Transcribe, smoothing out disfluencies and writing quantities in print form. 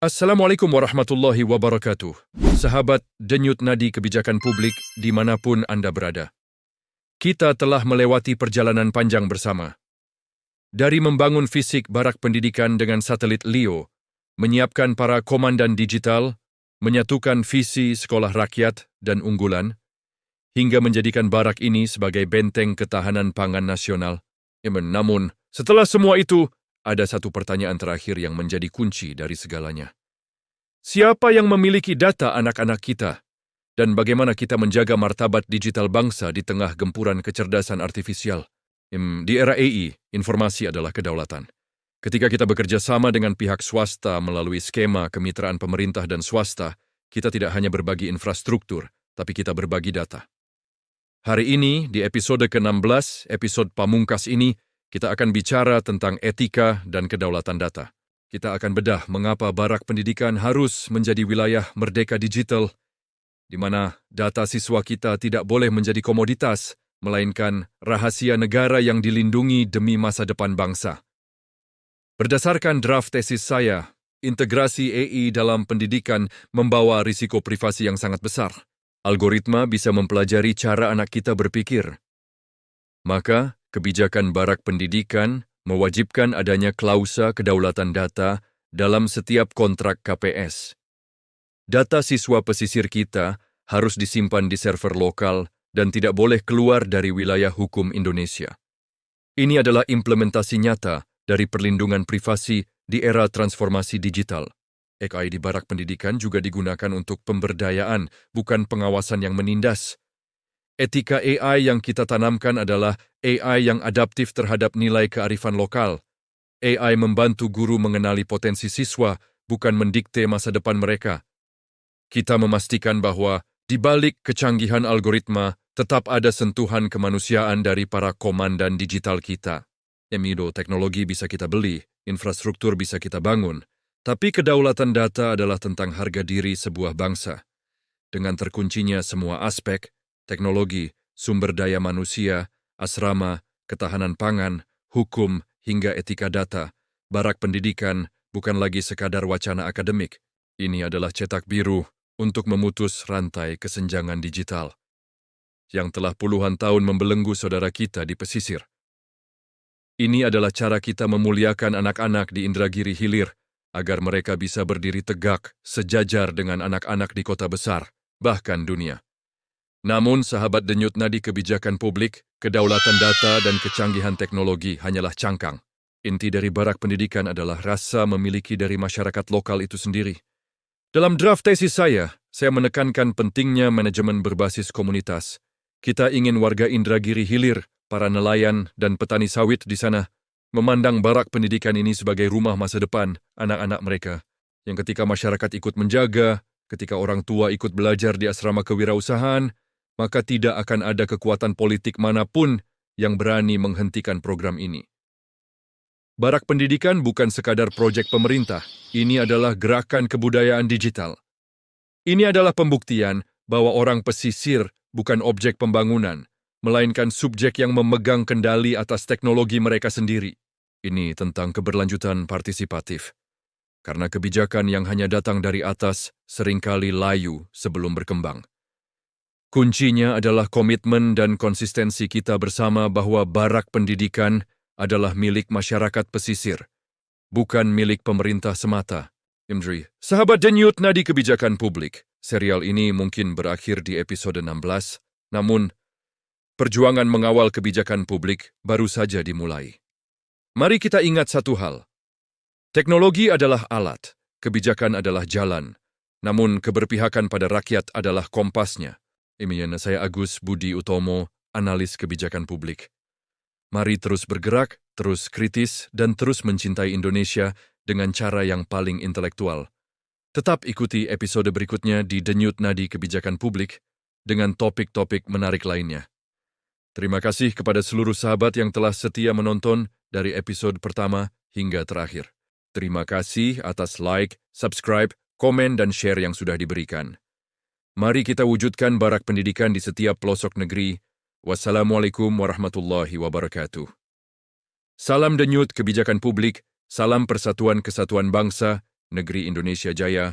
Assalamualaikum warahmatullahi wabarakatuh. Sahabat Denyut Nadi Kebijakan Publik dimanapun Anda berada. Kita telah melewati perjalanan panjang bersama. Dari membangun fisik barak pendidikan dengan satelit LEO, menyiapkan para komandan digital, menyatukan visi sekolah rakyat dan unggulan, hingga menjadikan barak ini sebagai benteng ketahanan pangan nasional. Namun, setelah semua itu, ada satu pertanyaan terakhir yang menjadi kunci dari segalanya. Siapa yang memiliki data anak-anak kita? Dan bagaimana kita menjaga martabat digital bangsa di tengah gempuran kecerdasan artifisial? Di era AI, informasi adalah kedaulatan. Ketika kita bekerja sama dengan pihak swasta melalui skema kemitraan pemerintah dan swasta, kita tidak hanya berbagi infrastruktur, tapi kita berbagi data. Hari ini, di episode ke-16, episode pamungkas ini, kita akan bicara tentang etika dan kedaulatan data. Kita akan bedah mengapa barak pendidikan harus menjadi wilayah merdeka digital, di mana data siswa kita tidak boleh menjadi komoditas, melainkan rahasia negara yang dilindungi demi masa depan bangsa. Berdasarkan draft tesis saya, integrasi AI dalam pendidikan membawa risiko privasi yang sangat besar. Algoritma bisa mempelajari cara anak kita berpikir. Maka, kebijakan barak pendidikan mewajibkan adanya klausa kedaulatan data dalam setiap kontrak KPS. Data siswa pesisir kita harus disimpan di server lokal dan tidak boleh keluar dari wilayah hukum Indonesia. Ini adalah implementasi nyata dari perlindungan privasi di era transformasi digital. AI di barak pendidikan juga digunakan untuk pemberdayaan, bukan pengawasan yang menindas. Etika AI yang kita tanamkan adalah AI yang adaptif terhadap nilai kearifan lokal. AI membantu guru mengenali potensi siswa, bukan mendikte masa depan mereka. Kita memastikan bahwa di balik kecanggihan algoritma tetap ada sentuhan kemanusiaan dari para komandan digital kita. Teknologi bisa kita beli, infrastruktur bisa kita bangun, tapi kedaulatan data adalah tentang harga diri sebuah bangsa. Dengan terkuncinya semua aspek, teknologi, sumber daya manusia, asrama, ketahanan pangan, hukum, hingga etika data, barak pendidikan bukan lagi sekadar wacana akademik. Ini adalah cetak biru untuk memutus rantai kesenjangan digital yang telah puluhan tahun membelenggu saudara kita di pesisir. Ini adalah cara kita memuliakan anak-anak di Indragiri Hilir, agar mereka bisa berdiri tegak sejajar dengan anak-anak di kota besar, bahkan dunia. Namun, sahabat Denyut Nadi Kebijakan Publik, kedaulatan data dan kecanggihan teknologi hanyalah cangkang. Inti dari barak pendidikan adalah rasa memiliki dari masyarakat lokal itu sendiri. Dalam draft tesis saya menekankan pentingnya manajemen berbasis komunitas. Kita ingin warga Indragiri Hilir, para nelayan dan petani sawit di sana, memandang barak pendidikan ini sebagai rumah masa depan anak-anak mereka, yang ketika masyarakat ikut menjaga, ketika orang tua ikut belajar di asrama kewirausahaan, maka tidak akan ada kekuatan politik manapun yang berani menghentikan program ini. Barak pendidikan bukan sekadar proyek pemerintah, ini adalah gerakan kebudayaan digital. Ini adalah pembuktian bahwa orang pesisir bukan objek pembangunan, melainkan subjek yang memegang kendali atas teknologi mereka sendiri. Ini tentang keberlanjutan partisipatif. Karena kebijakan yang hanya datang dari atas seringkali layu sebelum berkembang. Kuncinya adalah komitmen dan konsistensi kita bersama bahwa barak pendidikan adalah milik masyarakat pesisir, bukan milik pemerintah semata. Sahabat Denyut Nadi Kebijakan Publik, serial ini mungkin berakhir di episode 16, namun perjuangan mengawal kebijakan publik baru saja dimulai. Mari kita ingat satu hal. Teknologi adalah alat, kebijakan adalah jalan, namun keberpihakan pada rakyat adalah kompasnya. Saya Agus Budi Utomo, analis kebijakan publik. Mari terus bergerak, terus kritis, dan terus mencintai Indonesia dengan cara yang paling intelektual. Tetap ikuti episode berikutnya di Denyut Nadi Kebijakan Publik dengan topik-topik menarik lainnya. Terima kasih kepada seluruh sahabat yang telah setia menonton dari episode pertama hingga terakhir. Terima kasih atas like, subscribe, komen, dan share yang sudah diberikan. Mari kita wujudkan barak pendidikan di setiap pelosok negeri. Wassalamualaikum warahmatullahi wabarakatuh. Salam Denyut Kebijakan Publik, salam persatuan kesatuan bangsa, Negeri Indonesia Jaya